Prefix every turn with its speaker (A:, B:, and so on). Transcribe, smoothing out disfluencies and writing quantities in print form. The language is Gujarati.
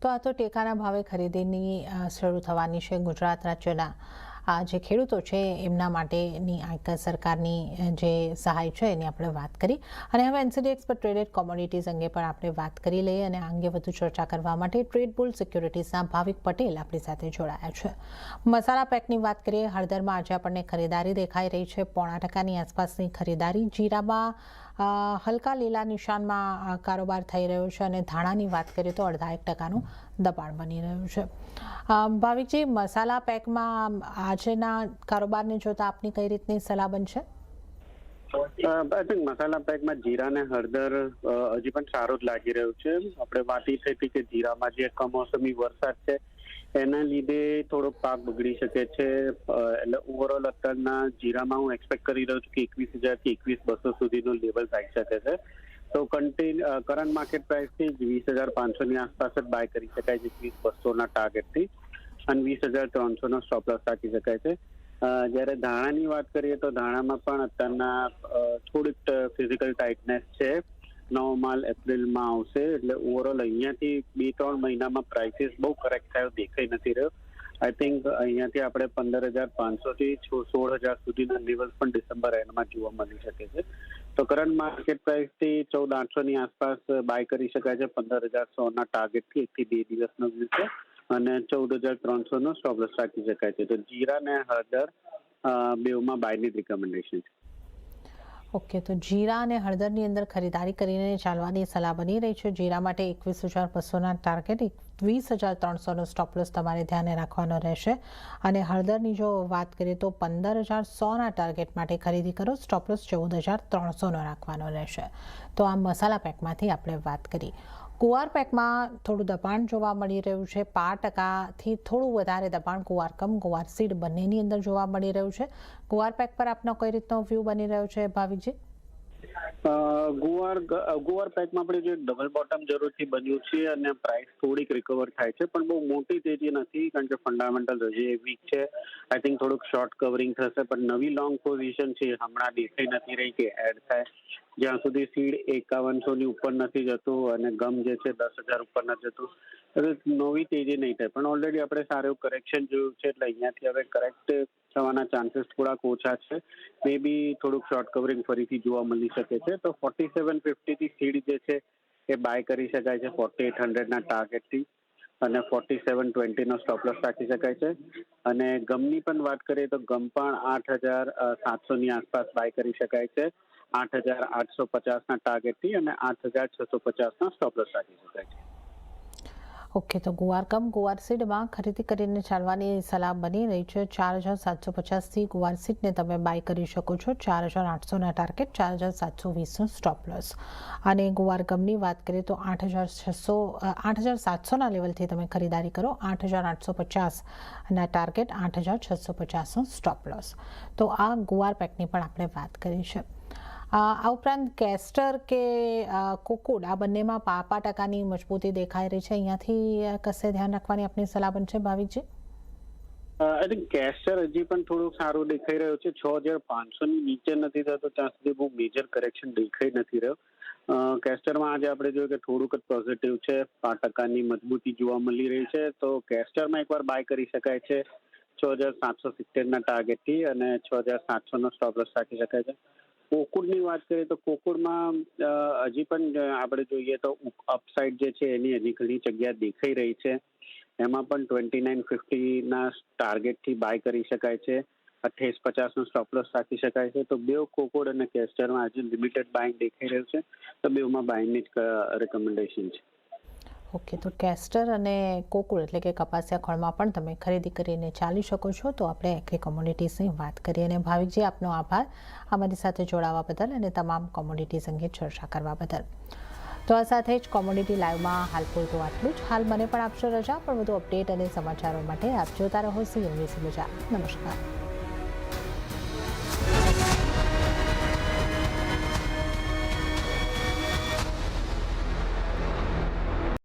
A: તો આ તો ટેકાના ભાવે ખરીદીની શરૂ થવાની છે ગુજરાત રાજ્યના જે ખેડૂતો છે એમના માટેની આ સરકારની જે સહાય છે એની આપણે વાત કરી અને હવે એનસીડીએક્સ પર ટ્રેડેડ કોમોડિટીઝ અંગે પણ આપણે વાત કરી લઈએ અને આ અંગે વધુ ચર્ચા કરવા માટે ટ્રેડ બુલ સિક્યોરિટીઝના ભાવિક પટેલ આપણી સાથે જોડાયા છે. મસાલા પેકની વાત કરીએ, હળદરમાં આજે આપણને ખરીદારી દેખાઈ રહી છે 0.5% આસપાસની ખરીદારી. જીરામાં હલકા લીલા નિશાનમાં કારોબાર થઈ રહ્યો છે અને ધાણાની વાત કરીએ તો 0.5%નું દબાણ બની રહ્યું છે. ભાવિકજી, મસાલા પેકમાં આજના કારોબારને જોતા આપની કઈ રીતની સલાહ બનશે?
B: આઈ થિંક મસાલા પેકમાં જીરા અને હળદર હજી પણ સારું જ લાગી રહ્યું છે. આપણે વાત એ થઈ હતી કે જીરામાં જે કમોસમી વરસાદ છે એના લીધે થોડો પાક બગડી શકે છે. એટલે ઓવરઓલ અત્યારના જીરામાં હું એક્સપેક્ટ કરી રહ્યો છું કે 21,000 થી 21,200 સુધીનું લેવલ આવી શકે છે. તો કરંટ માર્કેટ પ્રાઇસથી 20,500 ની આસપાસ જ બાય કરી શકાય છે 21,200ના ટાર્ગેટથી, અને 20,300નો સ્ટોપ લોસ રાખી શકાય છે. જ્યારે ધાણાની વાત કરીએ તો ધાણામાં પણ અત્યારના થોડીક ફિઝિકલ ટાઇટનેસ છે. નવો માલ એપ્રિલમાં આવશે, એટલે ઓવરઓલ અહીંયાથી 2-3 મહિનામાં પ્રાઇસીસ બહુ કરેક્ટ થયો દેખાઈ નથી રહ્યો. આઈ થિંક અહીંયાથી આપણે 15,500 થી 16,000 સુધીના લેવલ્સ પણ ડિસેમ્બર એન્ડમાં જોવા મળી શકે છે. તો કરંટ માર્કેટ પ્રાઇસથી 14,800ની આસપાસ બાય કરી શકાય છે 15,100ના ટાર્ગેટથી 1 થી 2 દિવસનો વ્યૂ છે, અને 14,300નો સ્ટોપ લોસ રાખી શકાય છે. તો જીરા અને હળદર બેઉમાં બાયની રિકમેન્ડેશન છે.
A: ઓકે, તો જીરા અને હળદરની અંદર ખરીદારી કરીને ચાલવાની સલાહ બની રહી છે. જીરા માટે 21,200ના ટાર્ગેટ, 20,300નો સ્ટોપ લોસ તમારે ધ્યાને રાખવાનો રહેશે. અને હળદરની જો વાત કરીએ તો 15,100ના ટાર્ગેટ માટે ખરીદી કરો, સ્ટોપ લોસ 14,300નો રાખવાનો રહેશે. તો આ મસાલા પેકમાંથી આપણે વાત કરી. કુવાર પેકમાં થોડું દબાણ જોવા મળી રહ્યું છે. 5%થી થોડું વધારે દબાણ કુવાર કમ કુવાર સીડ બંનેની અંદર જોવા મળી રહ્યું છે. કુવાર પેક પર આપનો કઈ રીતનો વ્યૂ બની રહ્યો છે ભાવિકજી?
B: ગુવાર પેકમાં આપણે જે ડબલ બોટમ જરૂરથી બન્યું છે અને પ્રાઇસ થોડીક રિકવર થાય છે, પણ બહુ મોટી તેજી નથી કારણ કે ફંડામેન્ટલ હજી વીક છે. આઈ થિંક થોડુંક શોર્ટ કવરિંગ થશે, પણ નવી લોંગ પોઝિશન છે હમણાં દેખાઈ નથી રહી કે એડ થાય. જ્યાં સુધી સીડ 5100ની ઉપર નથી જતું અને ગમ જે છે 10,000 ઉપર નથી જતું, નવી તેજી નહીં થાય. પણ ઓલરેડી આપણે સારું કરેક્શન જોયું છે, એટલે અહીંયાથી હવે કરેક્ટ થવાના ચાન્સીસ થોડાક ઓછા છે. મે બી થોડુંક શોર્ટ કવરિંગ ફરીથી જોવા મળી શકે છે. તો 4750થી સીડ જે છે એ બાય કરી શકાય છે 4800ના ટાર્ગેટથી, અને 4720નો સ્ટોપ લોસ રાખી શકાય છે. અને ગમની પણ વાત કરીએ તો ગમ પણ 8,700ની આસપાસ બાય કરી શકાય છે 8,850ના ટાર્ગેટથી, અને 8,650નો સ્ટોપ લોસ રાખી શકાય છે.
A: ઓકે, તો ગુવાર કમ ગુવાર સીડમાં ખરીદી કરીને ચાલવાની સલાહ બની રહી છે. 4,750થી ગુવાર સીડને તમે બાય કરી શકો છો, 4,800ના ટાર્ગેટ, 4,720નો સ્ટોપ લોસ. અને ગુવાર ગમની વાત કરીએ તો 8,700ના લેવલથી તમે ખરીદારી કરો, 8,850ના ટાર્ગેટ, 8,650નો સ્ટોપ લોસ. તો આ ગુવાર પેકની પણ આપણે વાત કરી છે. આ ઉપરાંત કેસ્ટર કે કોકોડ આ બંનેમાં 5% મજબૂતી દેખાઈ રહી છે. અહીંયાથી કશે ધ્યાન રાખવાની આપની સલાહ બનશે ભાવિકજી?
B: આઈ થિંક કેસ્ટર હજી પણ થોડું સારું દેખાઈ રહ્યું છે. 6,500ની નીચે નથી થતો ત્યાં સુધી બહુ મેજર કરેક્શન દેખાઈ નથી રહ્યો. કેસ્ટરમાં આજે આપણે જોયું કે થોડુંક જ પોઝિટિવ છે, 5%ની મજબૂતી જોવા મળી રહી છે. તો કેસ્ટરમાં એકવાર બાય કરી શકાય છે 6,770ના ટાર્ગેટથી, અને 6,700નો સ્ટોપ લોસ રાખી શકાય છે. કોકુડની વાત કરીએ તો કોકુડમાં હજી પણ આપણે જોઈએ તો અપસાઇડ જે છે એની હજી ઘણી જગ્યા દેખાઈ રહી છે. એમાં પણ 2950ના ટાર્ગેટથી બાય કરી શકાય છે, 2850નો સ્ટોપ લોસ રાખી શકાય છે. તો બેઉ કોકોડ અને કેસ્ટરમાં હજી લિમિટેડ બાઇંગ દેખાઈ રહ્યું છે, તો બેઉમાં બાઇંગની જ રેકમેન્ડેશન છે.
A: ઓકે, તો કેસ્ટર અને કોકુડ એટલે કે કપાસિયા ખોળમાં પણ તમે ખરીદી કરીને ચાલી શકો છો. તો આપણે એગ્રી કોમોડિટીઝની વાત કરીએ. અને ભાવિકજી, આપનો આભાર અમારી સાથે જોડાવા બદલ અને તમામ કોમોડિટીઝ અંગે ચર્ચા કરવા બદલ. તો આ સાથે જ કોમોડિટી લાઈવમાં હાલ પૂરતું આટલું જ. હાલ મને પણ આપશો રજા, પણ વધુ અપડેટ અને સમાચારો માટે આપ જોતા રહો CNBC ગુજરાત. નમસ્કાર.